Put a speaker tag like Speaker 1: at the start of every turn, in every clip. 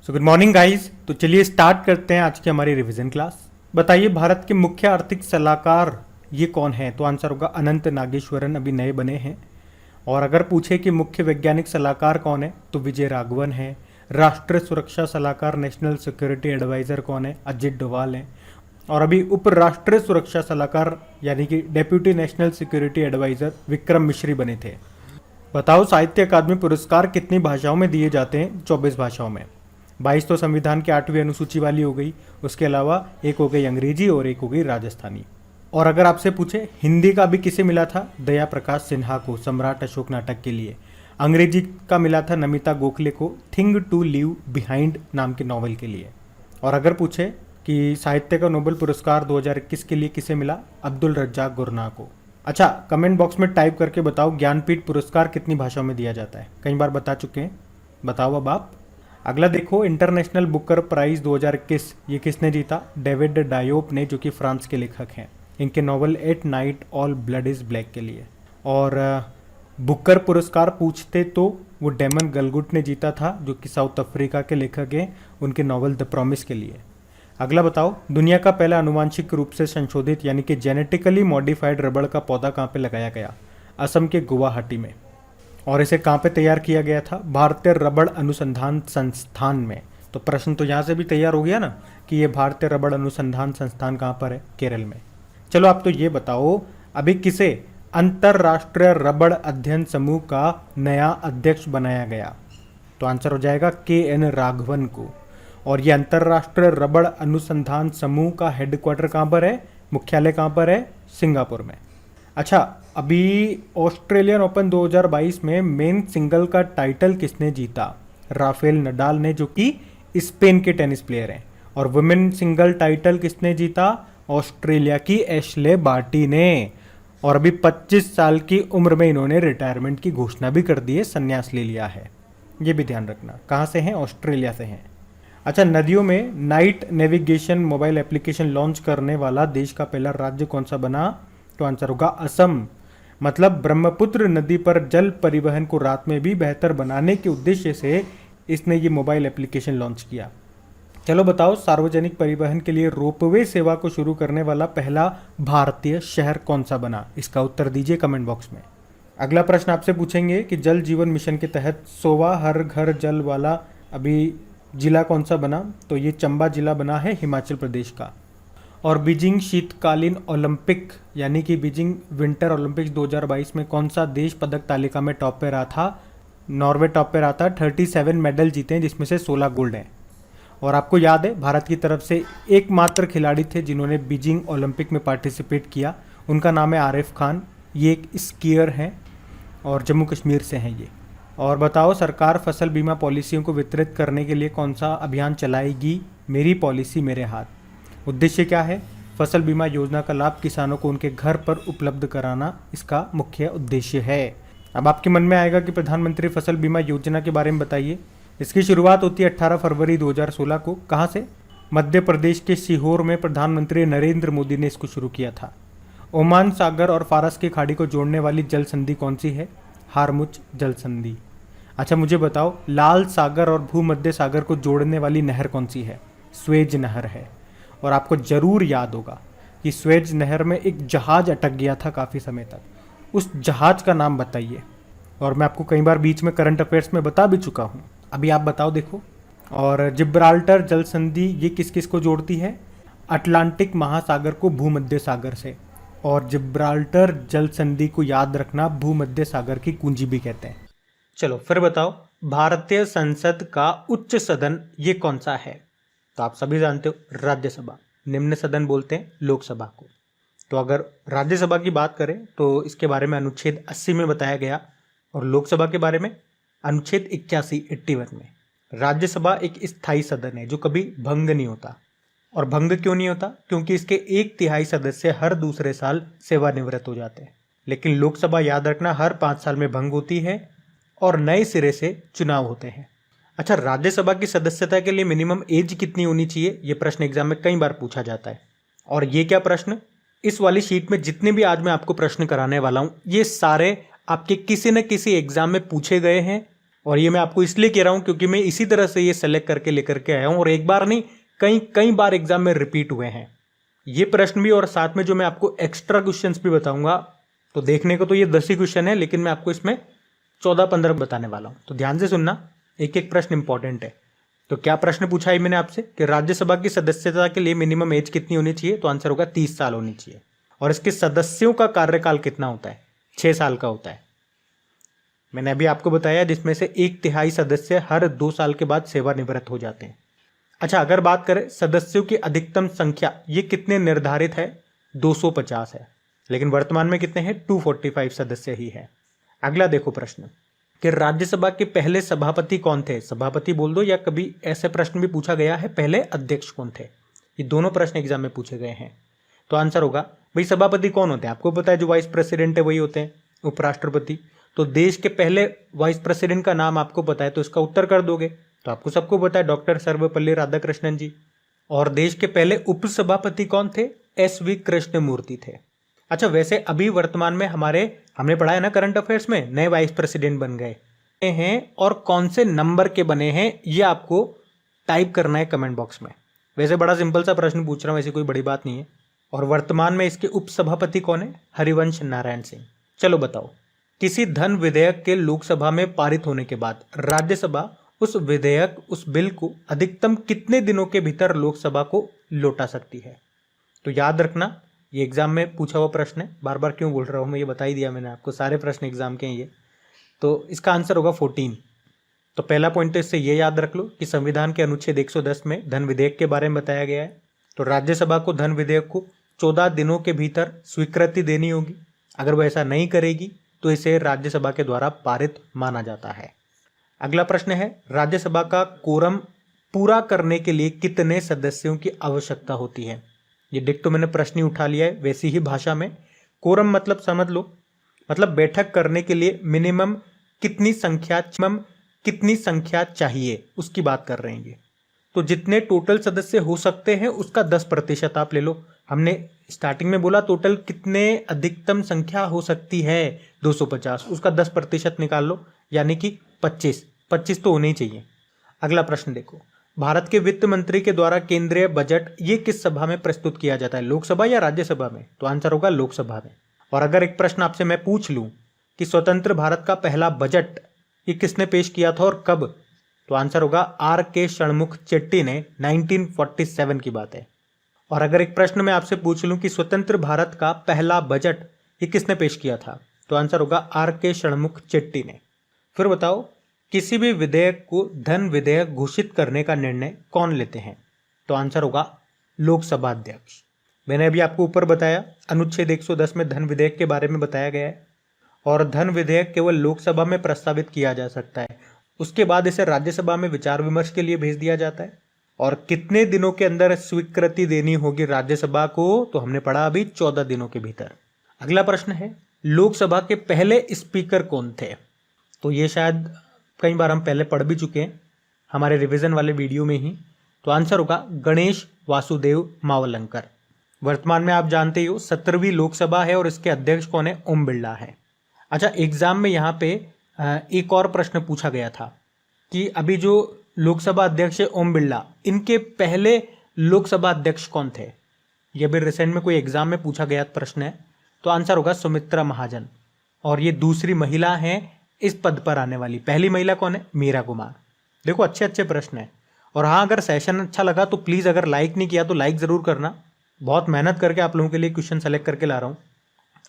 Speaker 1: Good morning guys. तो चलिए start करते हैं आज की हमारी रिवीजन क्लास। बताइए भारत के मुख्य आर्थिक सलाहकार ये कौन है? तो आंसर होगा अनंत नागेश्वरन, अभी नए बने हैं। और अगर पूछे कि मुख्य वैज्ञानिक सलाहकार कौन है तो विजय राघवन है। राष्ट्रीय सुरक्षा सलाहकार नेशनल सिक्योरिटी एडवाइजर कौन है? अजित डोभाल है। और अभी उप राष्ट्रीय सुरक्षा सलाहकार यानी कि deputy national security adviser Vikram Misri बने थे। बताओ साहित्य अकादमी पुरस्कार कितनी भाषाओं में दिए जाते हैं? 24 भाषाओं में। 22 तो संविधान की 8वीं अनुसूची वाली हो गई, उसके अलावा एक हो गई अंग्रेजी और एक हो गई राजस्थानी। और अगर आपसे पूछे हिंदी का भी किसे मिला था? दया प्रकाश सिन्हा को, सम्राट अशोक नाटक के लिए। अंग्रेजी का मिला था नमिता गोखले को, थिंग टू लीव बिहाइंड नाम के नॉवल के लिए। और अगर पूछे कि साहित्य का नोबेल पुरस्कार 2021 के लिए किसे मिला? अब्दुल रज्जाक गुरनाह को। अच्छा, कमेंट बॉक्स में टाइप करके बताओ ज्ञानपीठ पुरस्कार कितनी भाषाओं में दिया जाता है? कई बार बता चुके हैं, बताओ अब आप। अगला देखो, इंटरनेशनल बुकर प्राइज 2021 ये किसने जीता? डेविड डायोप ने, जो कि फ्रांस के लेखक हैं, इनके novel at night all blood is black के लिए। और बुकर पुरस्कार पूछते तो वो डेमन गलगुट ने जीता था, जो कि साउथ अफ्रीका के लेखक हैं, उनके नॉवल द प्रॉमिस के लिए। अगला बताओ, दुनिया का पहला अनुवांशिक रूप से संशोधित यानी कि जेनेटिकली मॉडिफाइड रबड़ का पौधा कहाँ पे लगाया गया? असम के गुवाहाटी में। और इसे कहाँ पे तैयार किया गया था? भारतीय रबड़ अनुसंधान संस्थान में। तो प्रश्न तो यहाँ से भी तैयार हो गया ना कि ये भारतीय रबड़ अनुसंधान संस्थान कहाँ पर है? केरल में। चलो आप तो ये बताओ, अभी किसे अंतरराष्ट्रीय रबड़ अध्ययन समूह का नया अध्यक्ष बनाया गया? तो आंसर हो जाएगा KN राघवन को। और ये अंतरराष्ट्रीय रबड़ अनुसंधान समूह का हेडक्वार्टर कहाँ पर है? मुख्यालय कहाँ पर है? सिंगापुर में। अच्छा, अभी ऑस्ट्रेलियन ओपन 2022 में मेन सिंगल का टाइटल किसने जीता? राफेल नडाल ने, जो कि स्पेन के टेनिस प्लेयर हैं। और वुमेन सिंगल टाइटल किसने जीता? ऑस्ट्रेलिया की एशले बार्टी ने। और अभी 25 साल की उम्र में इन्होंने रिटायरमेंट की घोषणा भी कर दी है, संन्यास ले लिया है। ये भी ध्यान रखना। कहाँ से हैं? ऑस्ट्रेलिया से हैं। अच्छा, नदियों में night navigation mobile application launch करने वाला देश का पहला राज्य कौन सा बना? तो आंसर होगा असम। मतलब ब्रह्मपुत्र नदी पर जल परिवहन को रात में भी बेहतर बनाने के उद्देश्य से इसने ये मोबाइल एप्लीकेशन लॉन्च किया। चलो बताओ, सार्वजनिक परिवहन के लिए रोपवे सेवा को शुरू करने वाला पहला भारतीय शहर कौन सा बना? इसका उत्तर दीजिए कमेंट बॉक्स में। अगला प्रश्न आपसे पूछेंगे कि जल जीवन मिशन के तहत 100वां हर घर जल वाला अभी जिला कौन सा बना? तो ये चंबा जिला बना है, हिमाचल प्रदेश का। और बीजिंग शीतकालीन ओलंपिक यानी कि बीजिंग विंटर ओलंपिक्स 2022 में कौन सा देश पदक तालिका में टॉप पे रहा था? नॉर्वे टॉप पे रहा था। 37 मेडल जीते हैं, जिसमें से 16 गोल्ड हैं। और आपको याद है, भारत की तरफ से एकमात्र खिलाड़ी थे जिन्होंने बीजिंग ओलंपिक में पार्टिसिपेट किया, उनका नाम है आरिफ खान। ये एक स्कीयर हैं और जम्मू कश्मीर से हैं ये। और बताओ, सरकार फसल बीमा पॉलिसियों को वितरित करने के लिए कौन सा अभियान चलाएगी? मेरी पॉलिसी मेरे हाथ। उद्देश्य क्या है? फसल बीमा योजना का लाभ किसानों को उनके घर पर उपलब्ध कराना इसका मुख्य उद्देश्य है। अब आपके मन में आएगा कि प्रधानमंत्री फसल बीमा योजना के बारे में बताइए। इसकी शुरुआत होती है 18 फरवरी 2016 को। कहाँ से? मध्य प्रदेश के सीहोर में प्रधानमंत्री नरेंद्र मोदी ने इसको शुरू किया था। ओमान सागर और फारस की खाड़ी को जोड़ने वाली जल संधि कौन सी है? हारमुज जल संधि। अच्छा मुझे बताओ, लाल सागर और भूमध्य सागर को जोड़ने वाली नहर कौन सी है? स्वेज नहर है। और आपको जरूर याद होगा कि स्वेज नहर में एक जहाज अटक गया था काफ़ी समय तक। उस जहाज का नाम बताइए। और मैं आपको कई बार बीच में करंट अफेयर्स में बता भी चुका हूँ, अभी आप बताओ देखो। और जिब्राल्टर जल संधि ये किस किस को जोड़ती है? अटलांटिक महासागर को भूमध्य सागर से। और जिब्राल्टर जल संधि को याद रखना, भूमध्य सागर की कुंजी भी कहते हैं। चलो फिर बताओ, भारतीय संसद का उच्च सदन ये कौन सा है? तो आप सभी जानते हो, राज्यसभा। निम्न सदन बोलते हैं लोकसभा को। तो अगर राज्यसभा की बात करें तो इसके बारे में अनुच्छेद 80 में बताया गया, और लोकसभा के बारे में अनुच्छेद 81 में। राज्यसभा एक स्थायी सदन है जो कभी भंग नहीं होता। और भंग क्यों नहीं होता? क्योंकि इसके 1/3 सदस्य हर दूसरे साल सेवानिवृत्त हो जाते हैं। लेकिन लोकसभा याद रखना हर 5 साल में भंग होती है और नए सिरे से चुनाव होते हैं। अच्छा, राज्यसभा की सदस्यता के लिए मिनिमम एज कितनी होनी चाहिए? ये प्रश्न एग्जाम में कई बार पूछा जाता है। और ये क्या प्रश्न? इस वाली शीट में जितने भी आज मैं आपको प्रश्न कराने वाला हूं, ये सारे आपके किसी न किसी एग्जाम में पूछे गए हैं और ये मैं आपको इसलिए कह रहा हूं क्योंकि मैं इसी तरह से ये सेलेक्ट करके लेकर के आया हूं और एक बार नहीं कई कई बार एग्जाम में रिपीट हुए हैं ये प्रश्न भी। और साथ में जो मैं आपको एक्स्ट्रा क्वेश्चंस भी बताऊंगा, तो देखने को तो ये 10 ही क्वेश्चन है, लेकिन मैं आपको इसमें 14-15 बताने वाला हूं। तो ध्यान से सुनना, एक एक प्रश्न इंपॉर्टेंट है। तो क्या प्रश्न पूछा है मैंने आपसे कि राज्यसभा की सदस्यता के लिए मिनिमम एज कितनी होनी चाहिए? तो आंसर होगा 30 साल होनी चाहिए। और इसके सदस्यों का कार्यकाल कितना होता है? 6 साल का होता है। मैंने अभी आपको बताया जिसमें से 1/3 सदस्य हर 2 साल के बाद सेवानिवृत्त हो जाते हैं। अच्छा, अगर बात करें सदस्यों की अधिकतम संख्या, ये कितने निर्धारित है? 250 है, लेकिन वर्तमान में कितने हैं? 245 सदस्य ही है। अगला देखो प्रश्न कि राज्यसभा के पहले सभापति कौन थे? सभापति बोल दो, या कभी ऐसे प्रश्न भी पूछा गया है पहले अध्यक्ष कौन थे। ये दोनों प्रश्न एग्जाम में पूछे गए हैं। तो आंसर होगा भाई सभापति कौन होते हैं? आपको पता है जो वाइस प्रेसिडेंट है वही होते हैं, उपराष्ट्रपति। तो देश के पहले वाइस प्रेसिडेंट का नाम आपको पता है, तो इसका उत्तर कर दोगे। तो आपको सबको पता है डॉक्टर सर्वपल्ली राधाकृष्णन जी। और देश के पहले उपसभापति कौन थे? SV कृष्णमूर्ति थे। अच्छा, वैसे अभी वर्तमान में हमने पढ़ा है ना करंट अफेयर्स में, नए वाइस प्रेसिडेंट बन गए हैं और कौन से नंबर के बने हैं ये आपको टाइप करना है कमेंट बॉक्स में। वैसे बड़ा सिंपल सा प्रश्न पूछ रहा हूँ, ऐसी कोई बड़ी बात नहीं है। और वर्तमान में इसके उपसभापति कौन है? हरिवंश नारायण सिंह। चलो बताओ, किसी धन विधेयक के लोकसभा में पारित होने के बाद राज्यसभा उस बिल को अधिकतम कितने दिनों के भीतर लोकसभा को लौटा सकती है? तो याद रखना, ये एग्जाम में पूछा हुआ प्रश्न है। बार बार क्यों बोल रहा हूँ मैं, ये बता ही दिया मैंने आपको, सारे प्रश्न एग्जाम के हैं ये। तो इसका आंसर होगा 14। तो पहला पॉइंट तो इससे ये याद रख लो कि संविधान के अनुच्छेद 110 में धन विधेयक के बारे में बताया गया है। तो राज्यसभा को धन विधेयक को 14 दिनों के भीतर स्वीकृति देनी होगी। अगर वो ऐसा नहीं करेगी तो इसे राज्यसभा के द्वारा पारित माना जाता है। अगला प्रश्न है, राज्यसभा का कोरम पूरा करने के लिए कितने सदस्यों की आवश्यकता होती है? ये डिक्टो मैंने प्रश्न ही उठा लिया है वैसी ही भाषा में। कोरम मतलब समझ लो, मतलब बैठक करने के लिए मिनिमम कितनी संख्या चाहिए उसकी बात कर रहे हैं। तो जितने टोटल सदस्य हो सकते हैं उसका 10% आप ले लो। हमने स्टार्टिंग में बोला टोटल कितने अधिकतम संख्या हो सकती है 250, उसका 10% निकाल लो, यानी कि 25 तो होने ही चाहिए। अगला प्रश्न देखो, भारत के वित्त मंत्री के द्वारा केंद्रीय बजट ये किस सभा में प्रस्तुत किया जाता है? लोकसभा या राज्यसभा में? तो आंसर होगा लोकसभा में। और अगर एक प्रश्न आपसे मैं पूछ लूं कि स्वतंत्र भारत का पहला बजट ये किसने पेश किया था और कब? तो आंसर होगा RK षणमुख चेट्टी ने, 1947 की बात है। और अगर एक प्रश्न मैं आपसे पूछ लूं कि स्वतंत्र भारत का पहला बजट ये किसने पेश किया था? तो आंसर होगा RK षणमुख चेट्टी ने। फिर बताओ, किसी भी विधेयक को धन विधेयक घोषित करने का निर्णय कौन लेते हैं? तो आंसर होगा लोकसभा अध्यक्ष। मैंने अभी आपको ऊपर बताया अनुच्छेद 110 में धन विधेयक के बारे में बताया गया है और धन विधेयक केवल लोकसभा में प्रस्तावित किया जा सकता है। उसके बाद इसे राज्यसभा में विचार विमर्श के लिए भेज दिया जाता है। और कितने दिनों के अंदर स्वीकृति देनी होगी राज्यसभा को? तो हमने पढ़ा अभी 14 दिनों के भीतर। अगला प्रश्न है, लोकसभा के पहले स्पीकर कौन थे? तो ये शायद कई बार हम पहले पढ़ भी चुके हैं हमारे रिवीजन वाले वीडियो में ही। तो आंसर होगा गणेश वासुदेव मावलंकर। वर्तमान में आप जानते ही हो 17वीं लोकसभा है और इसके अध्यक्ष कौन है? ओम बिरला है। अच्छा, एग्जाम में यहाँ पे एक और प्रश्न पूछा गया था कि अभी जो लोकसभा अध्यक्ष है ओम बिरला, इनके पहले लोकसभा अध्यक्ष कौन थे? ये भी रिसेंट में कोई एग्जाम में पूछा गया प्रश्न है। तो आंसर होगा सुमित्रा महाजन। और ये दूसरी महिला है इस पद पर आने वाली। पहली महिला कौन है? मीरा कुमार। देखो, अच्छे अच्छे प्रश्न है। और हाँ, अगर सेशन अच्छा लगा तो प्लीज़, अगर लाइक नहीं किया तो लाइक ज़रूर करना। बहुत मेहनत करके आप लोगों के लिए क्वेश्चन सेलेक्ट करके ला रहा हूँ।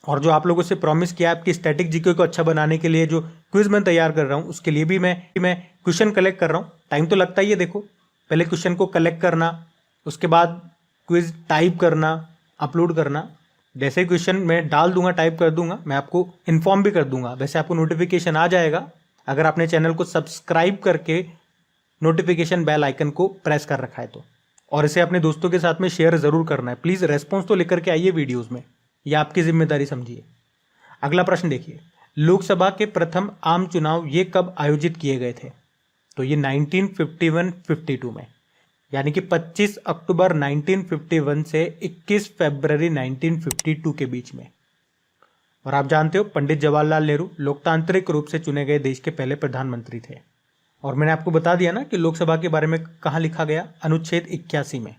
Speaker 1: और जो आप लोगों से प्रॉमिस किया आपकी स्टैटिक जीके को अच्छा बनाने के लिए जो क्विज मैं तैयार कर रहा हूँ, उसके लिए भी मैं क्वेश्चन कलेक्ट कर रहा हूँ। टाइम तो लगता ही है। देखो, पहले क्वेश्चन को कलेक्ट करना, उसके बाद क्विज टाइप करना, अपलोड करना। जैसे ही क्वेश्चन मैं डाल दूंगा, टाइप कर दूंगा, मैं आपको इन्फॉर्म भी कर दूंगा। वैसे आपको नोटिफिकेशन आ जाएगा अगर आपने चैनल को सब्सक्राइब करके नोटिफिकेशन बेल आइकन को प्रेस कर रखा है तो। और इसे अपने दोस्तों के साथ में शेयर ज़रूर करना है। प्लीज़ रेस्पॉन्स तो लेकर के आइए वीडियोज़ में, यह आपकी जिम्मेदारी समझिए। अगला प्रश्न देखिए, लोकसभा के प्रथम आम चुनाव ये कब आयोजित किए गए थे? तो ये 1951-52 में, यानी कि 25 अक्टूबर 1951 से 21 फरवरी 1952 के बीच में। और आप जानते हो पंडित जवाहरलाल नेहरू लोकतांत्रिक रूप से चुने गए देश के पहले प्रधानमंत्री थे। और मैंने आपको बता दिया ना कि लोकसभा के बारे में कहाँ लिखा गया, अनुच्छेद 81 में।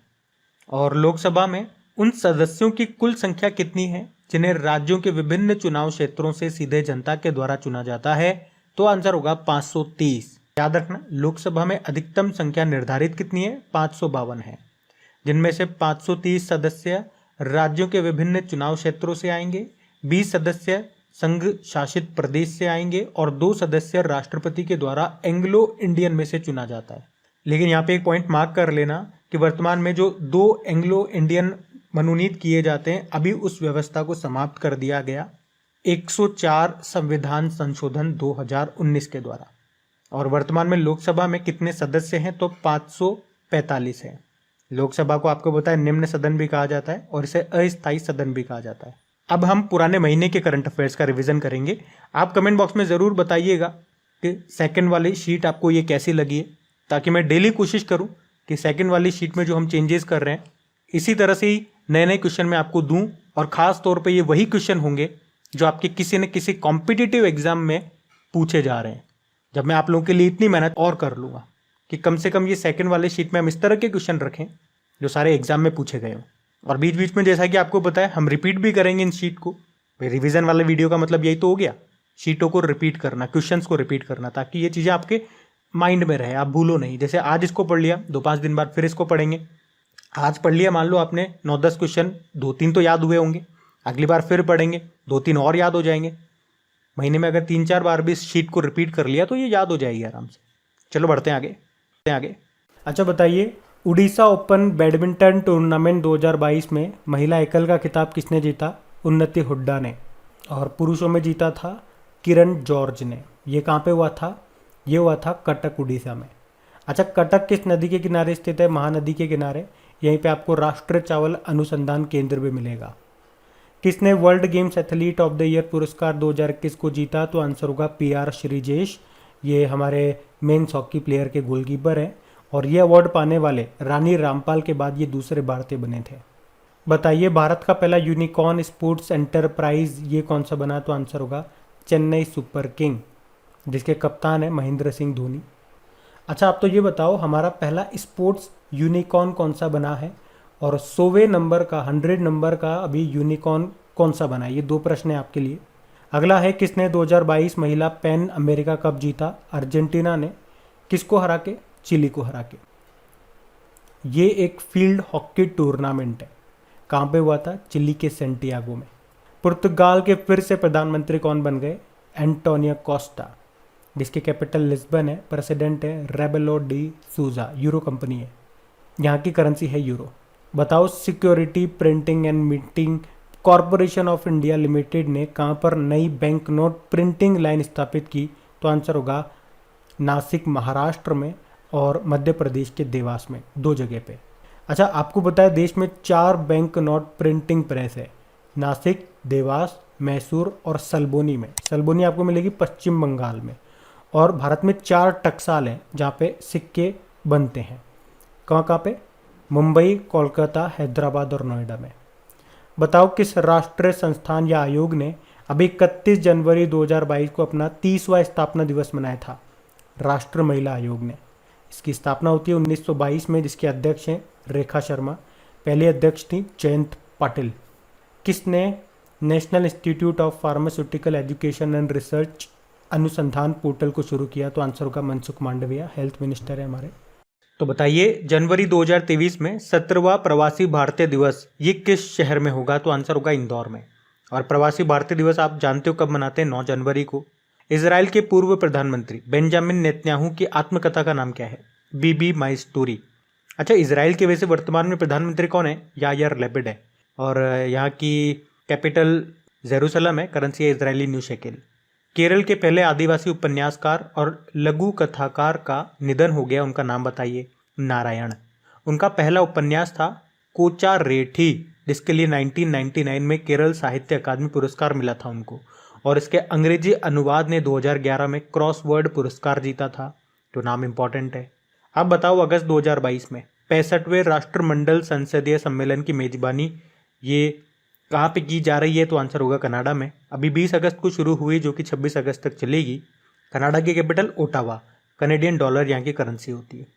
Speaker 1: और लोकसभा में उन सदस्यों की कुल संख्या कितनी है जिन्हें राज्यों के विभिन्न चुनाव क्षेत्रों से सीधे जनता के द्वारा चुना जाता है, तो आंसर होगा 530। याद रखना, लोकसभा में अधिकतम संख्या निर्धारित कितनी है, 552 है, जिनमें से 530 सदस्य राज्यों के विभिन्न चुनाव क्षेत्रों से आएंगे, 20 सदस्य संघ शासित प्रदेश से आएंगे और 2 सदस्य राष्ट्रपति के द्वारा एंग्लो इंडियन में से चुना जाता है। लेकिन यहाँ पे एक पॉइंट मार्क कर लेना कि वर्तमान में जो 2 एंग्लो इंडियन मनोनीत किए जाते हैं, अभी उस व्यवस्था को समाप्त कर दिया गया 104 संविधान संशोधन 2019 के द्वारा। और वर्तमान में लोकसभा में कितने सदस्य हैं, तो 545 है। लोकसभा को आपको पता है निम्न सदन भी कहा जाता है और इसे अस्थायी सदन भी कहा जाता है। अब हम पुराने महीने के करंट अफेयर्स का रिवीजन करेंगे। आप कमेंट बॉक्स में ज़रूर बताइएगा कि सेकंड वाली शीट आपको ये कैसी लगी है, ताकि मैं डेली कोशिश करूं कि सेकंड वाली शीट में जो हम चेंजेस कर रहे हैं इसी तरह से ही नए नए क्वेश्चन मैं आपको दूं। और ख़ास तौर पे ये वही क्वेश्चन होंगे जो आपके किसी न किसी कॉम्पिटिटिव एग्जाम में पूछे जा रहे हैं। जब मैं आप लोगों के लिए इतनी मेहनत और कर लूँगा कि कम से कम ये सेकंड वाले शीट में हम इस तरह के क्वेश्चन रखें जो सारे एग्जाम में पूछे गए हों। और बीच बीच में जैसा कि आपको पता है हम रिपीट भी करेंगे इन शीट को। भाई रिवीजन वाले वीडियो का मतलब यही तो हो गया, शीटों को रिपीट करना, क्वेश्चंस को रिपीट करना, ताकि ये चीज़ें आपके माइंड में रहे, आप भूलो नहीं। जैसे आज इसको पढ़ लिया, 2-5 दिन बाद फिर इसको पढ़ेंगे। आज पढ़ लिया, मान लो आपने 9-10 क्वेश्चन, 2-3 तो याद हुए होंगे, अगली बार फिर पढ़ेंगे, 2-3 और याद हो जाएंगे। महीने में अगर 3-4 बार भी इस शीट को रिपीट कर लिया तो ये याद हो जाएगी आराम से। चलो बढ़ते हैं आगे। अच्छा बताइए, उड़ीसा ओपन बैडमिंटन टूर्नामेंट 2022 में महिला एकल का खिताब किसने जीता? उन्नति हुड्डा ने। और पुरुषों में जीता था किरण जॉर्ज ने। ये कहाँ पे हुआ था? ये हुआ था कटक, उड़ीसा में। अच्छा, कटक किस नदी के किनारे स्थित है? महानदी के किनारे। यहीं पे आपको राष्ट्रीय चावल अनुसंधान केंद्र भी मिलेगा। किसने world games athlete of the year पुरस्कार 2021 को जीता? तो आंसर होगा PR श्रीजेश। ये हमारे मेन्स हॉकी प्लेयर के गोलकीपर हैं और ये अवार्ड पाने वाले रानी रामपाल के बाद ये दूसरे भारतीय बने थे। बताइए, भारत का पहला यूनिकॉर्न स्पोर्ट्स एंटरप्राइज ये कौन सा बना? तो आंसर होगा चेन्नई सुपर किंग, जिसके कप्तान है महेंद्र सिंह धोनी। अच्छा, आप तो ये बताओ, हमारा पहला स्पोर्ट्स यूनिकॉर्न कौन सा बना है और 100वें नंबर का, 100 नंबर का अभी यूनिकॉर्न कौन सा बना है? ये 2 प्रश्न है आपके लिए। अगला है, किसने 2022 महिला पैन अमेरिका कप जीता? अर्जेंटीना ने। किसको हरा के? चिली को हरा के। ये एक फील्ड हॉकी टूर्नामेंट है। कहाँ पे हुआ था? चिली के सेंटियागो में। पुर्तगाल के फिर से प्रधानमंत्री कौन बन गए? एंटोनियो कोस्टा, जिसकी कैपिटल लिस्बन है। प्रेसिडेंट है रेबेलो डी सूजा। यूरो कंपनी है, यहाँ की करेंसी है यूरो। बताओ, security printing and meeting corporation of India limited ने कहाँ पर नई बैंक नोट प्रिंटिंग लाइन स्थापित की? तो आंसर होगा नासिक, महाराष्ट्र में और मध्य प्रदेश के देवास में, 2 जगह पे। अच्छा, आपको पता है देश में 4 बैंक नोट प्रिंटिंग प्रेस है, नासिक, देवास, मैसूर और सल्बोनी में। सल्बोनी आपको मिलेगी पश्चिम बंगाल में। और भारत में 4 टकसाल हैं जहाँ पे सिक्के बनते हैं। कहाँ पे? मुंबई, कोलकाता, हैदराबाद और नोएडा में। बताओ, किस राष्ट्रीय संस्थान या आयोग ने अभी 31 जनवरी 2022 को अपना 30वां स्थापना दिवस मनाया था? राष्ट्रीय महिला आयोग ने। इसकी स्थापना होती है 1922 में, जिसके अध्यक्ष हैं रेखा शर्मा। पहले अध्यक्ष थी जयंत पाटिल। किसने national institute of pharmaceutical education and research अनुसंधान पोर्टल को शुरू किया? तो आंसर होगा मनसुख मांडविया, हेल्थ मिनिस्टर है हमारे। तो बताइए, जनवरी 2023 में 17वां प्रवासी भारतीय दिवस ये किस शहर में होगा? तो आंसर होगा इंदौर में। और प्रवासी भारतीय दिवस आप जानते हो कब मनाते हैं? 9 जनवरी को। इजराइल के पूर्व प्रधानमंत्री बेंजामिन नेतन्याहू की आत्मकथा का नाम क्या है? बीबी माई स्टोरी। अच्छा, इजराइल के वैसे वर्तमान में प्रधानमंत्री कौन है? यायर लैपिड है। और यहाँ की कैपिटल जेरूसलम है, करेंसी है इजरायली न्यू शेकेल। केरल के पहले आदिवासी उपन्यासकार और लघु कथाकार का निधन हो गया, उनका नाम बताइए? नारायण। उनका पहला उपन्यास था कोचा रेठी, जिसके लिए 1999 में केरल साहित्य अकादमी पुरस्कार मिला था उनको। और इसके अंग्रेजी अनुवाद ने 2011 में क्रॉसवर्ड पुरस्कार जीता था। तो नाम इंपॉर्टेंट है। अब बताओ, अगस्त 2022 में 65वें राष्ट्रमंडल संसदीय सम्मेलन की मेजबानी ये कहाँ पे की जा रही है? तो आंसर होगा कनाडा में। अभी 20 अगस्त को शुरू हुई, जो कि 26 अगस्त तक चलेगी। कनाडा की कैपिटल ओटावा। कनेडियन डॉलर यहाँ की करेंसी होती है।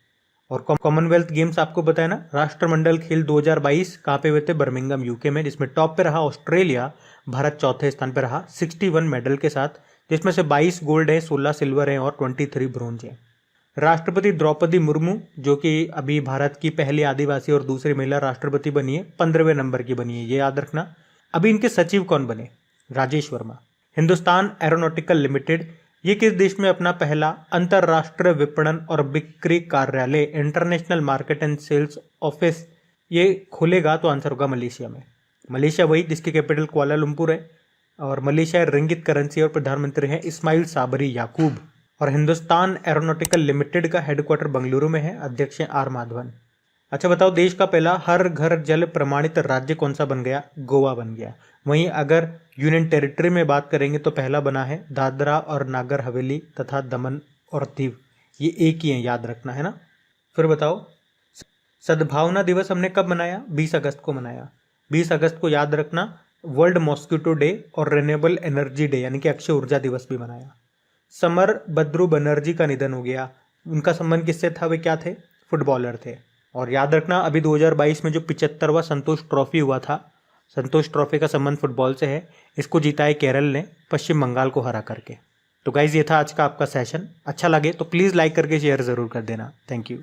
Speaker 1: और कॉमनवेल्थ गेम्स आपको पता है ना, राष्ट्रमंडल खेल 2022 कहाँ पे हुए थे? बर्मिंघम यूके में, जिसमें टॉप पे रहा ऑस्ट्रेलिया, भारत चौथे स्थान पे रहा 61 मेडल के साथ, जिसमें से 22 गोल्ड है, 16 सिल्वर है और 23 ब्रोंज है। राष्ट्रपति द्रौपदी मुर्मू, जो कि अभी भारत की पहली आदिवासी और दूसरी महिला राष्ट्रपति बनी है, 15वें नंबर की बनी है, ये याद रखना। अभी इनके सचिव कौन बने? राजेश वर्मा। हिंदुस्तान एरोनॉटिकल लिमिटेड, ये किस देश में अपना पहला अंतरराष्ट्रीय विपणन और बिक्री कार्यालय, international market and sales office, ये खोलेगा? तो आंसर होगा मलेशिया में। मलेशिया वही जिसकी कैपिटल कुआलालंपुर है, और मलेशिया रिंगित करेंसी और प्रधानमंत्री हैं इस्माइल साबरी याकूब। और हिंदुस्तान एरोनॉटिकल लिमिटेड का हेडक्वार्टर बंगलुरु में है, अध्यक्ष हैं आर माधवन। अच्छा बताओ, देश का पहला हर घर जल प्रमाणित राज्य कौन सा बन गया? गोवा बन गया। वहीं अगर यूनियन टेरिटरी में बात करेंगे तो पहला बना है दादरा और नागर हवेली तथा दमन और दीव, ये एक ही है, याद रखना है ना। फिर बताओ, सद्भावना दिवस हमने कब मनाया? 20 अगस्त को मनाया। 20 अगस्त को याद रखना वर्ल्ड मॉस्किटो डे और रिन्यूएबल एनर्जी डे यानी कि अक्षय ऊर्जा दिवस भी मनाया। समर बद्रू बनर्जी का निधन हो गया। उनका संबंध किससे था? वे क्या थे? फुटबॉलर थे। और याद रखना अभी 2022 में जो 75वां संतोष ट्रॉफी हुआ था, संतोष ट्रॉफी का संबंध फुटबॉल से है। इसको जीता है केरल ने पश्चिम बंगाल को हरा करके। तो गाइज, ये था आज का आपका सेशन। अच्छा लगे तो प्लीज़ लाइक करके शेयर ज़रूर कर देना। Thank you.